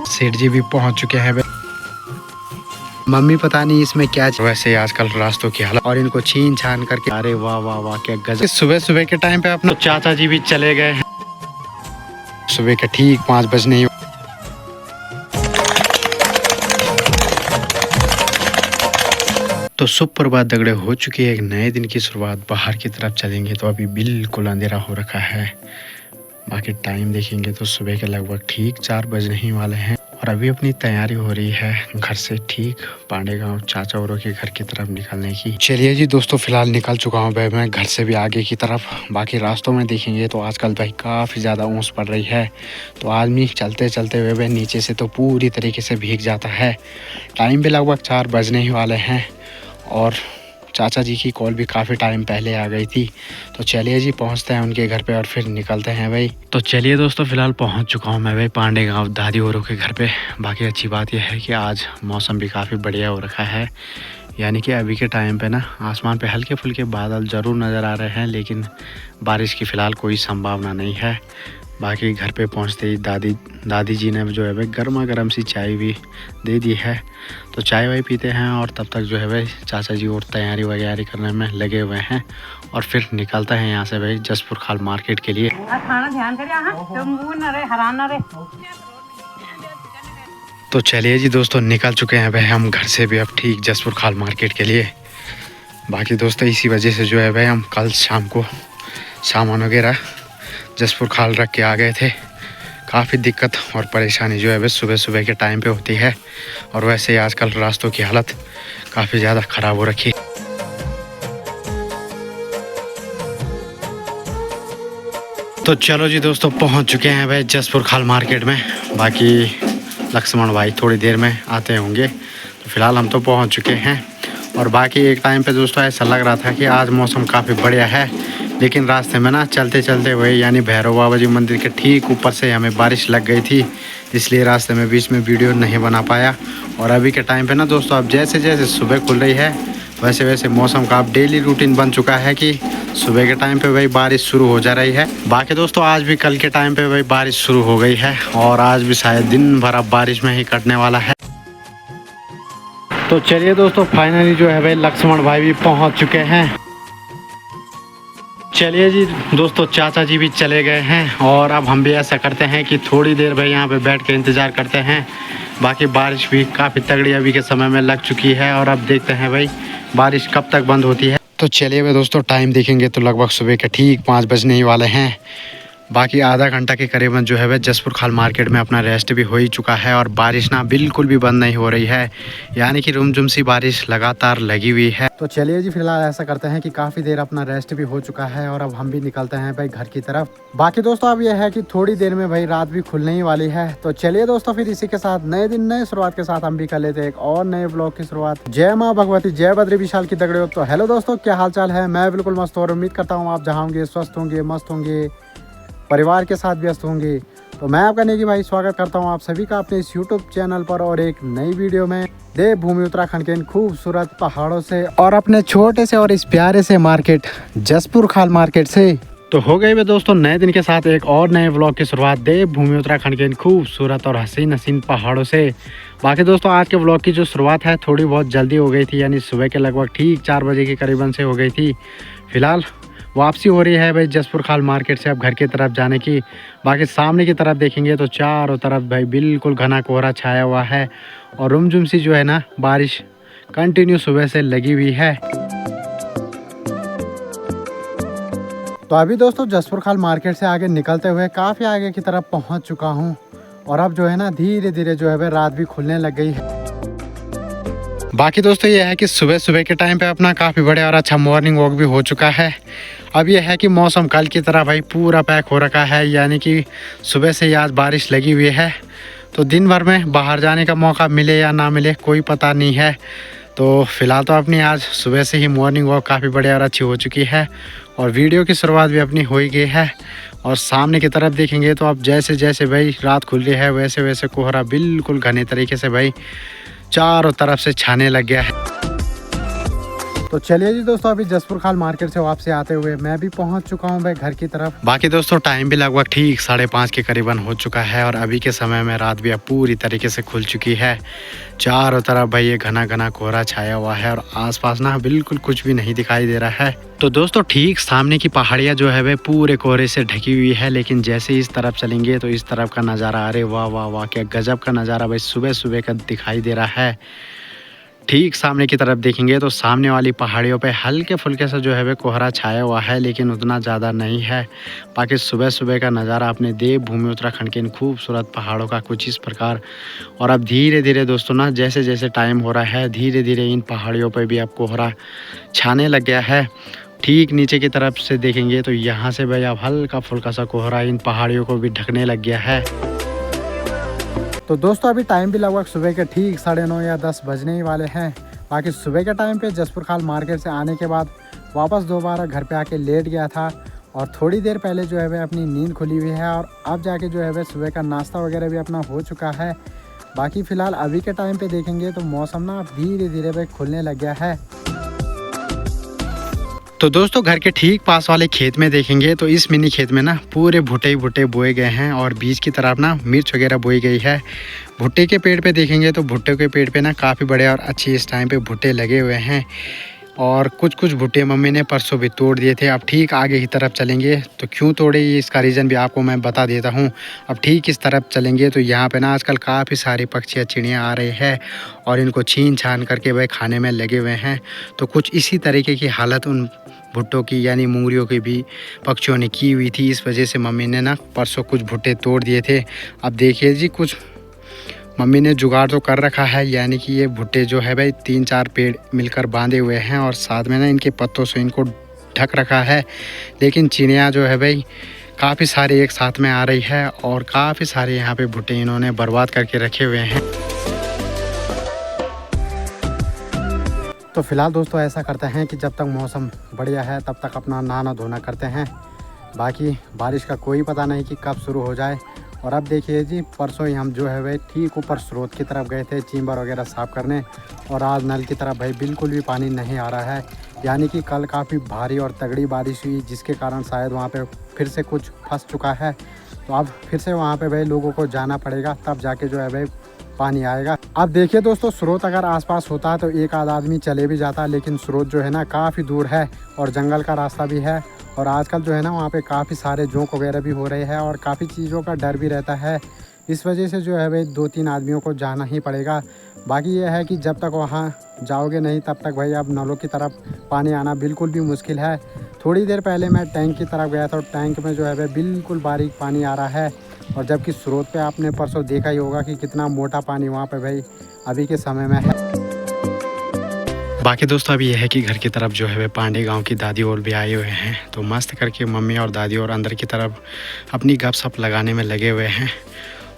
सेठ जी भी पहुंच चुके हैं। मम्मी पता नहीं इसमें क्या, वैसे आजकल रास्तों की हालत और इनको छीन छान करके, अरे वाह वाह वाह क्या गजब। सुबह सुबह के टाइम पे अपने चाचा जी भी चले गए हैं। सुबह के ठीक 5 बजने ही। तो सुप्रभात दगड़े, हो चुकी है एक नए दिन की शुरुआत। बाहर की तरफ चलेंगे तो अभी बिल्कुल अंधेरा हो रखा है। बाकी टाइम देखेंगे तो सुबह के लगभग ठीक 4 बजने ही वाले हैं और अभी अपनी तैयारी हो रही है घर से ठीक पांडे गांव चाचा औरों के घर की तरफ निकलने की। चलिए जी दोस्तों, फिलहाल निकल चुका हूँ भाई मैं घर से भी आगे की तरफ। बाकी रास्तों में देखेंगे तो आजकल भाई काफ़ी ज़्यादा ऊँस पड़ रही है, तो आदमी चलते चलते हुए भाई नीचे से तो पूरी तरीके से भीग जाता है। टाइम भी लगभग 4 बजने ही वाले हैं और चाचा जी की कॉल भी काफ़ी टाइम पहले आ गई थी। तो चलिए जी पहुंचते हैं उनके घर पे और फिर निकलते हैं भाई। तो चलिए दोस्तों, फिलहाल पहुंच चुका हूं मैं भाई पांडे गांव दादी औरों के घर पे। बाकी अच्छी बात यह है कि आज मौसम भी काफ़ी बढ़िया हो रखा है, यानी कि अभी के टाइम पे ना आसमान पे हल्के फुल्के बादल ज़रूर नज़र आ रहे हैं, लेकिन बारिश की फ़िलहाल कोई संभावना नहीं है। बाकी घर पे पहुंचते ही दादी जी ने जो है भाई गर्मा गर्म सी चाय भी दे दी है। तो चाय वाय पीते हैं और तब तक जो है भाई चाचा जी और तैयारी वगैरह करने में लगे हुए हैं और फिर निकलते हैं यहाँ से भाई जसपुर खाल मार्केट के लिए। तो चलिए जी दोस्तों, निकल चुके हैं भाई हम घर से भी अब ठीक जसपुर खाल मार्केट के लिए। बाकी दोस्तों इसी वजह से जो है भाई हम कल शाम को सामान वगैरह जसपुर खाल रख के आ गए थे। काफ़ी दिक्कत और परेशानी जो है बस सुबह सुबह के टाइम पे होती है और वैसे ही आजकल रास्तों की हालत काफ़ी ज़्यादा ख़राब हो रखी। तो चलो जी दोस्तों, पहुंच चुके हैं भाई जसपुर खाल मार्केट में। बाकी लक्ष्मण भाई थोड़ी देर में आते होंगे, तो फिलहाल हम तो पहुंच चुके हैं। और बाकी एक टाइम पे दोस्तों ऐसा लग रहा था कि आज मौसम काफ़ी बढ़िया है, लेकिन रास्ते में ना चलते चलते हुए यानी भैरव बाबा जी मंदिर के ठीक ऊपर से हमें बारिश लग गई थी, इसलिए रास्ते में बीच में वीडियो नहीं बना पाया। और अभी के टाइम पे ना दोस्तों अब जैसे जैसे सुबह खुल रही है वैसे वैसे मौसम का अब डेली रूटीन बन चुका है कि सुबह के टाइम पे भाई बारिश शुरू हो जा रही है। बाकी दोस्तों आज भी कल के टाइम पे भाई बारिश शुरू हो गई है और आज भी शायद दिन भर अब बारिश में ही कटने वाला है। तो चलिए दोस्तों, फाइनली जो है भाई लक्ष्मण भाई भी पहुँच चुके हैं। चलिए जी दोस्तों, चाचा जी भी चले गए हैं और अब हम भी ऐसा करते हैं कि थोड़ी देर भाई यहाँ पे बैठ के इंतज़ार करते हैं। बाकी बारिश भी काफ़ी तगड़ी अभी के समय में लग चुकी है और अब देखते हैं भाई बारिश कब तक बंद होती है। तो चलिए भाई दोस्तों, टाइम देखेंगे तो लगभग सुबह के ठीक 5 बजने ही वाले हैं। बाकी आधा घंटा के करीबन जो है वह जसपुर खाल मार्केट में अपना रेस्ट भी हो ही चुका है और बारिश ना बिल्कुल भी बंद नहीं हो रही है, यानी कि रुमझुम सी बारिश लगातार लगी हुई है। तो चलिए जी फिलहाल ऐसा करते हैं कि काफ़ी देर अपना रेस्ट भी हो चुका है और अब हम भी निकलते हैं भाई घर की तरफ। बाकी दोस्तों अब यह है कि थोड़ी देर में भाई रात भी खुलने ही वाली है। तो चलिए दोस्तों, फिर इसी के साथ नए दिन नए शुरुआत के साथ हम भी कर लेते हैं एक और नए ब्लॉग की शुरुआत। जय माँ भगवती, जय बद्री विशाल की दगड़े। तो हेलो दोस्तों, क्या हाल चाल है? मैं बिल्कुल मस्त और उम्मीद करता हूँ आप जहाँ होंगे स्वस्थ होंगे, मस्त होंगे, परिवार के साथ व्यस्त होंगे। तो मैं आपका नेगी भाई स्वागत करता हूं आप सभी का अपने इस YouTube चैनल पर और एक नई वीडियो में देवभूमि उत्तराखंड के इन खूबसूरत पहाड़ों से और अपने छोटे से और इस प्यारे से मार्केट जसपुर खाल मार्केट से। तो हो गई वे दोस्तों नए दिन के साथ एक और नए व्लॉग की शुरुआत देवभूमि उत्तराखंड के इन खूबसूरत और हसीन हसीन पहाड़ों से। बाकी दोस्तों आज के व्लॉग की जो शुरुआत है थोड़ी बहुत जल्दी हो गई थी, यानी सुबह के लगभग ठीक 4 बजे के करीबन से हो गई थी। फिलहाल वापसी हो रही है भाई जसपुर खाल मार्केट से अब घर की तरफ जाने की। बाकी सामने की तरफ देखेंगे तो चारों तरफ भाई बिल्कुल घना कोहरा छाया हुआ है और रुमझुम सी जो है ना बारिश कंटिन्यू सुबह से लगी हुई है। तो अभी दोस्तों जसपुर खाल मार्केट से आगे निकलते हुए काफ़ी आगे की तरफ पहुंच चुका हूं और अब जो है ना धीरे धीरे जो है भाई रात भी खुलने लग गई है। बाकी दोस्तों ये है कि सुबह सुबह के टाइम पे अपना काफ़ी बढ़िया और अच्छा मॉर्निंग वॉक भी हो चुका है। अब यह है कि मौसम कल की तरह भाई पूरा पैक हो रखा है, यानी कि सुबह से ही आज बारिश लगी हुई है, तो दिन भर में बाहर जाने का मौका मिले या ना मिले कोई पता नहीं है। तो फिलहाल तो अपनी आज सुबह से ही मॉर्निंग वॉक काफ़ी बढ़िया और अच्छी हो चुकी है और वीडियो की शुरुआत भी अपनी हो ही गई है। और सामने की तरफ देखेंगे तो अब जैसे जैसे भाई रात खुल रही है वैसे वैसे कोहरा बिल्कुल घने तरीके से भाई चारों तरफ से छाने लग गया है। तो चलिए जी दोस्तों, अभी जसपुर खाल मार्केट से वापसी आते हुए मैं भी पहुंच चुका हूं भाई घर की तरफ। बाकी दोस्तों टाइम भी लगभग ठीक 5:30 के करीबन हो चुका है और अभी के समय में रात भी अब पूरी तरीके से खुल चुकी है। चारों तरफ भाई ये घना घना कोहरा छाया हुआ है और आसपास ना बिल्कुल कुछ भी नहीं दिखाई दे रहा है। तो दोस्तों ठीक सामने की पहाड़ियाँ जो है वह पूरे कोहरे से ढकी हुई है, लेकिन जैसे इस तरफ चलेंगे तो इस तरफ का नज़ारा, अरे वाह वाह वाह, क्या गजब का नज़ारा भाई सुबह सुबह का दिखाई दे रहा है। ठीक सामने की तरफ देखेंगे तो सामने वाली पहाड़ियों पे हल्के फुल्के से जो है वह कोहरा छाया हुआ है, लेकिन उतना ज़्यादा नहीं है। बाकी सुबह सुबह का नज़ारा अपने देवभूमि उत्तराखंड के इन खूबसूरत पहाड़ों का कुछ इस प्रकार। और अब धीरे धीरे दोस्तों ना जैसे जैसे टाइम हो रहा है धीरे धीरे इन पहाड़ियों पर भी अब कोहरा छाने लग गया है। ठीक नीचे की तरफ से देखेंगे तो यहाँ से भाई अब हल्का फुल्का सा कोहरा इन पहाड़ियों को भी ढकने लग गया है। तो दोस्तों अभी टाइम भी लगभग सुबह के ठीक 9:30 या 10 बजने ही वाले हैं। बाकी सुबह के टाइम पे जसपुर खाल मार्केट से आने के बाद वापस दोबारा घर पे आके लेट गया था और थोड़ी देर पहले जो है वह अपनी नींद खुली हुई है और अब जाके जो है वह सुबह का नाश्ता वगैरह भी अपना हो चुका है। बाकी फ़िलहाल अभी के टाइम पे देखेंगे तो मौसम ना धीरे धीरे भाई खुलने लग गया है। तो दोस्तों घर के ठीक पास वाले खेत में देखेंगे तो इस मिनी खेत में ना पूरे भुट्टे ही भुट्टे बोए गए हैं और बीच की तरफ ना मिर्च वगैरह बोई गई है। भुट्टे के पेड़ पे देखेंगे तो भुट्टे के पेड़ पे ना काफ़ी बड़े और अच्छे इस टाइम पे भुट्टे लगे हुए हैं और कुछ भुट्टे मम्मी ने परसों भी तोड़ दिए थे। अब ठीक आगे की तरफ चलेंगे तो क्यों तोड़े ये इसका रीज़न भी आपको मैं बता देता हूँ। अब ठीक इस तरफ चलेंगे तो यहाँ पे ना आजकल काफ़ी सारे पक्षी चिड़ियाँ आ रहे हैं और इनको छीन छान करके वह खाने में लगे हुए हैं। तो कुछ इसी तरीके की हालत उन भुट्टों की यानी मूंगरियों की भी पक्षियों ने की हुई थी। इस वजह से मम्मी ने ना परसों कुछ भुट्टे तोड़ दिए थे। अब देखिए जी कुछ मम्मी ने जुगाड़ तो कर रखा है, यानी कि ये भुट्टे जो है भाई 3-4 पेड़ मिलकर बांधे हुए हैं और साथ में ना इनके पत्तों से इनको ढक रखा है। लेकिन चिड़ियाँ जो है भाई काफ़ी सारे एक साथ में आ रही है और काफ़ी सारे यहाँ पे भुट्टे इन्होंने बर्बाद करके रखे हुए हैं। तो फिलहाल दोस्तों ऐसा करते हैं कि जब तक मौसम बढ़िया है तब तक अपना नहाना धोना करते हैं। बाकी बारिश का कोई पता नहीं कि कब शुरू हो जाए। और अब देखिए जी परसों ही हम जो है वह ठीक ऊपर स्रोत की तरफ गए थे चींबर वगैरह साफ़ करने और आज नल की तरफ भाई बिल्कुल भी पानी नहीं आ रहा है। यानी कि कल काफ़ी भारी और तगड़ी बारिश हुई जिसके कारण शायद वहाँ पे फिर से कुछ फंस चुका है। तो अब फिर से वहाँ पे भाई लोगों को जाना पड़ेगा तब जाके जो है भाई पानी आएगा। अब देखिए दोस्तों स्रोत अगर आसपास होता है तो एक आध आदमी चले भी जाता, लेकिन स्रोत जो है ना काफ़ी दूर है और जंगल का रास्ता भी है और आजकल जो है ना वहाँ पे काफ़ी सारे जोंक वगैरह भी हो रहे हैं और काफ़ी चीज़ों का डर भी रहता है। इस वजह से जो है भाई 2-3 आदमियों को जाना ही पड़ेगा। बाकी ये है कि जब तक वहाँ जाओगे नहीं तब तक भाई अब नलों की तरफ पानी आना बिल्कुल भी मुश्किल है। थोड़ी देर पहले मैं टैंक की तरफ गया था और टैंक में जो है भाई बिल्कुल बारीक पानी आ रहा है और जबकि स्रोत पे आपने परसों देखा ही होगा कि कितना मोटा पानी वहाँ पे भाई अभी के समय में है। बाकी दोस्तों अभी यह है कि घर की तरफ जो है वे पांडे गांव की दादी और भी आए हुए हैं, तो मस्त करके मम्मी और दादी और अंदर की तरफ अपनी गपशप लगाने में लगे हुए हैं।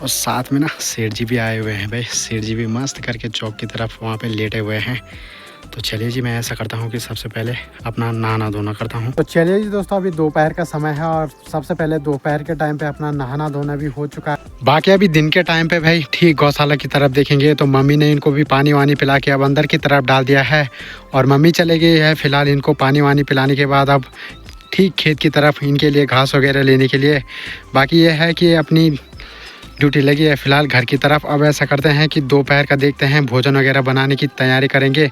और साथ में ना सेठ जी भी आए हुए हैं भाई, सेठ जी भी मस्त करके चौक की तरफ वहाँ पे लेटे हुए हैं। तो चलिए जी मैं ऐसा करता हूँ कि सबसे पहले अपना नहाना धोना करता हूँ। तो चलिए जी दोस्तों अभी दोपहर का समय है और सबसे पहले दोपहर के टाइम पे अपना नहाना धोना भी हो चुका है। बाकी अभी दिन के टाइम पे भाई ठीक गौशाला की तरफ देखेंगे तो मम्मी ने इनको भी पानी वानी पिला के अब अंदर की तरफ डाल दिया है और मम्मी चले गई है फिलहाल इनको पानी वानी पिलाने के बाद अब ठीक खेत की तरफ इनके लिए घास वगैरह लेने के लिए। बाकी ये है कि अपनी ड्यूटी लगी है फिलहाल घर की तरफ। अब ऐसा करते हैं कि दोपहर का देखते हैं भोजन वगैरह बनाने की तैयारी करेंगे।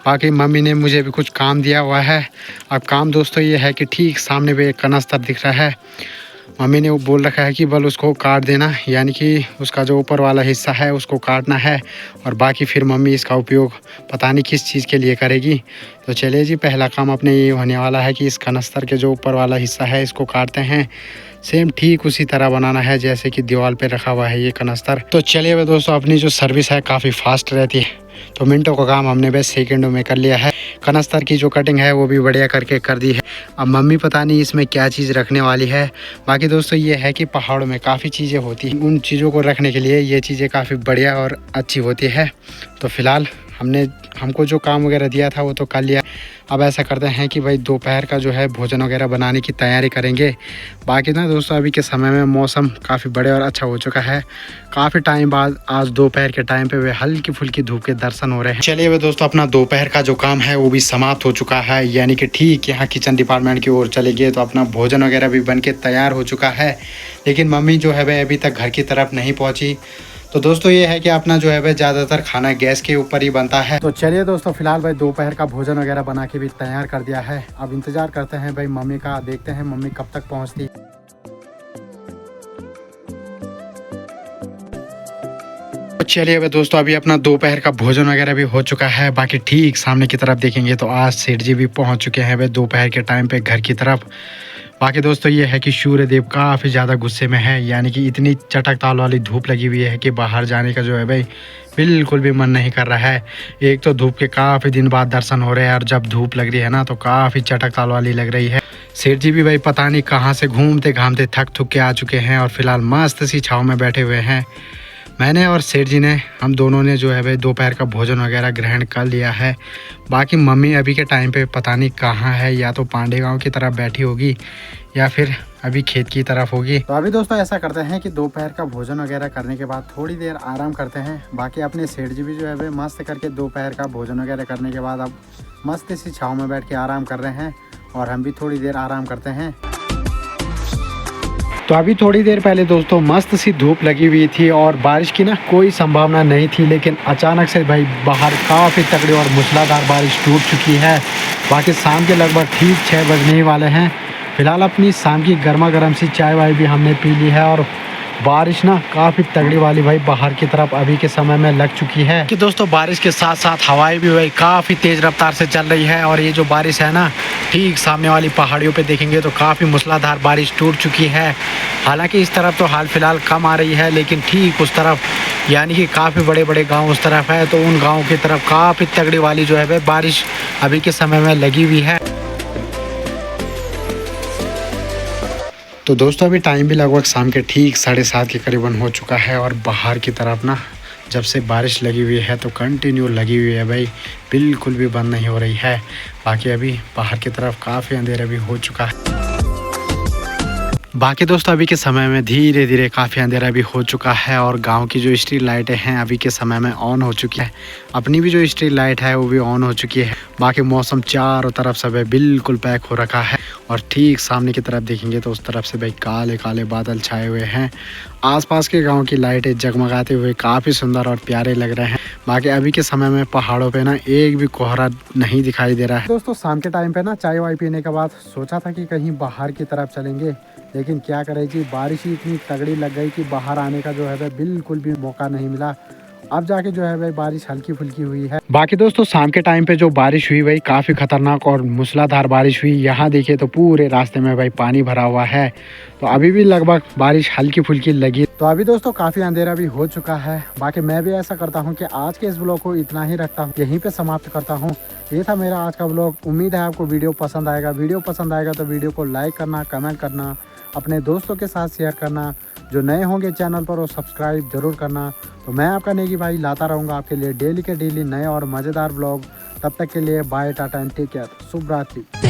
बाकी मम्मी ने मुझे भी कुछ काम दिया हुआ है। अब काम दोस्तों ये है कि ठीक सामने पे एक कनस्तर दिख रहा है, मम्मी ने वो बोल रखा है कि बल उसको काट देना, यानी कि उसका जो ऊपर वाला हिस्सा है उसको काटना है और बाकी फिर मम्मी इसका उपयोग पता नहीं किस चीज़ के लिए करेगी। तो चलिए जी पहला काम अपने ये होने वाला है कि इस कनस्तर के जो ऊपर वाला हिस्सा है इसको काटते हैं। सेम ठीक उसी तरह बनाना है जैसे कि दीवार पे रखा हुआ है ये कनस्तर। तो चलिए वे दोस्तों अपनी जो सर्विस है काफ़ी फास्ट रहती है, तो मिनटों का काम हमने बस सेकंडों में कर लिया है। कनस्तर की जो कटिंग है वो भी बढ़िया करके कर दी है। अब मम्मी पता नहीं इसमें क्या चीज़ रखने वाली है। बाकी दोस्तों ये है कि पहाड़ों में काफ़ी चीज़ें होती हैं, उन चीज़ों को रखने के लिए ये चीज़ें काफ़ी बढ़िया और अच्छी होती है। तो फिलहाल हमने हमको जो काम वगैरह दिया था वो तो कर लिया। अब ऐसा करते हैं कि भाई दोपहर का जो है भोजन वगैरह बनाने की तैयारी करेंगे। बाकी ना दोस्तों अभी के समय में मौसम काफ़ी बड़े और अच्छा हो चुका है। काफ़ी टाइम बाद आज दोपहर के टाइम पे वे हल्की फुल्की धूप के दर्शन हो रहे हैं। चलिए वे दोस्तों अपना दोपहर का जो काम है वो भी समाप्त हो चुका है, यानी कि ठीक यहाँ किचन डिपार्टमेंट की ओर चले गए तो अपना भोजन वगैरह भी बन के तैयार हो चुका है। लेकिन मम्मी जो है वह अभी तक घर की तरफ नहीं पहुँची। तो दोस्तों ये है कि अपना जो है वह ज़्यादातर खाना गैस के ऊपर ही बनता है। तो चलिए दोस्तों फिलहाल भाई दोपहर का भोजन वगैरह बना के भी तैयार कर दिया है। अब इंतज़ार करते हैं भाई मम्मी का, देखते हैं मम्मी कब तक पहुंचती। तो चलिए भाई दोस्तों अभी अपना दोपहर का भोजन वगैरह भी हो चुका है। बाकी ठीक सामने की तरफ देखेंगे तो आज सेठ जी भी पहुँच चुके हैं भाई दोपहर के टाइम पर घर की तरफ। बाकी दोस्तों ये है कि सूर्यदेव काफ़ी ज़्यादा गुस्से में है, यानी कि इतनी चटक ताल वाली धूप लगी हुई है कि बाहर जाने का जो है भाई बिल्कुल भी मन नहीं कर रहा है। एक तो धूप के काफ़ी दिन बाद दर्शन हो रहे हैं और जब धूप लग रही है ना तो काफ़ी चटक ताल वाली लग रही है। सेठ जी भी भाई पता नहीं कहाँ से घूमते घामते थक थुक के आ चुके हैं और फिलहाल मस्त सी छाँव में बैठे हुए हैं। मैंने और सेठ जी ने हम दोनों ने जो है भाई दोपहर का भोजन वगैरह ग्रहण कर लिया है। बाकी मम्मी अभी के टाइम पे पता नहीं कहाँ है, या तो पांडे गांव की तरफ बैठी होगी या फिर अभी खेत की तरफ होगी। तो अभी दोस्तों ऐसा करते हैं कि दोपहर का भोजन वगैरह करने के बाद थोड़ी देर आराम करते हैं। बाकी अपने सेठ जी भी जो है भाई मस्त करके दोपहर का भोजन वगैरह करने के बाद अब मस्त सी छाँव में बैठ के आराम कर रहे हैं और हम भी थोड़ी देर आराम करते हैं। तो अभी थोड़ी देर पहले दोस्तों मस्त सी धूप लगी हुई थी और बारिश की ना कोई संभावना नहीं थी, लेकिन अचानक से भाई बाहर काफ़ी तगड़ी और मूसलाधार बारिश टूट चुकी है। बाकी शाम के लगभग ठीक 6 बजने ही वाले हैं। फिलहाल अपनी शाम की गर्मा गर्म सी चाय वाय भी हमने पी ली है और बारिश ना काफ़ी तगड़ी वाली भाई बाहर की तरफ अभी के समय में लग चुकी है कि दोस्तों बारिश के साथ साथ हवाएं भी भाई काफ़ी तेज़ रफ्तार से चल रही है। और ये जो बारिश है ना ठीक सामने वाली पहाड़ियों पे देखेंगे तो काफ़ी मूसलाधार बारिश टूट चुकी है। हालांकि इस तरफ तो हाल फिलहाल कम आ रही है, लेकिन ठीक उस तरफ यानी कि काफ़ी बड़े बड़े गाँव उस तरफ है, तो उन गाँव की तरफ काफ़ी तगड़ी वाली जो है भाई बारिश अभी के समय में लगी हुई है। तो दोस्तों अभी टाइम भी लगभग शाम के ठीक 7:30 के करीबन हो चुका है और बाहर की तरफ ना जब से बारिश लगी हुई है तो कंटिन्यू लगी हुई है भाई, बिल्कुल भी बंद नहीं हो रही है। बाकी अभी बाहर की तरफ काफ़ी अंधेरा भी हो चुका है। बाकी दोस्तों अभी के समय में धीरे धीरे काफ़ी अंधेरा भी हो चुका है और गांव की जो स्ट्रीट लाइटें हैं अभी के समय में ऑन हो चुकी है। अपनी भी जो स्ट्रीट लाइट है वो भी ऑन हो चुकी है। बाकी मौसम चारों तरफ से भाई बिल्कुल पैक हो रखा है और ठीक सामने की तरफ देखेंगे तो उस तरफ से भाई काले काले बादल छाए हुए हैं। आसपास के गांव की लाइटें जगमगाते हुए काफ़ी सुंदर और प्यारे लग रहे हैं। बाकी अभी के समय में पहाड़ों पे ना एक भी कोहरा नहीं दिखाई दे रहा है। दोस्तों शाम के टाइम पे ना चाय वाय पीने के बाद सोचा था कि कहीं बाहर की तरफ चलेंगे, लेकिन क्या करें जी बारिश ही इतनी तगड़ी लग गई कि बाहर आने का जो है बिल्कुल भी मौका नहीं मिला। अब जाके जो है भाई बारिश हल्की फुल्की हुई है। बाकी दोस्तों शाम के टाइम पे जो बारिश हुई भाई काफ़ी खतरनाक और मूसलाधार बारिश हुई। यहाँ देखिए तो पूरे रास्ते में भाई पानी भरा हुआ है। तो अभी भी लगभग बारिश हल्की फुल्की लगी। तो अभी दोस्तों काफ़ी अंधेरा भी हो चुका है। बाकी मैं भी ऐसा करता हूँ कि आज के इस ब्लॉग को इतना ही रखता हूँ, यहीं पे समाप्त करता हूँ। ये था मेरा आज का ब्लॉग। उम्मीद है आपको वीडियो पसंद आएगा। वीडियो पसंद आएगा तो वीडियो को लाइक करना, कमेंट करना, अपने दोस्तों के साथ शेयर करना। जो नए होंगे चैनल पर वो सब्सक्राइब जरूर करना। तो मैं आपका नेगी भाई लाता रहूँगा आपके लिए डेली के डेली नए और मज़ेदार ब्लॉग। तब तक के लिए bye, tata and take care. शुभ रात्रि।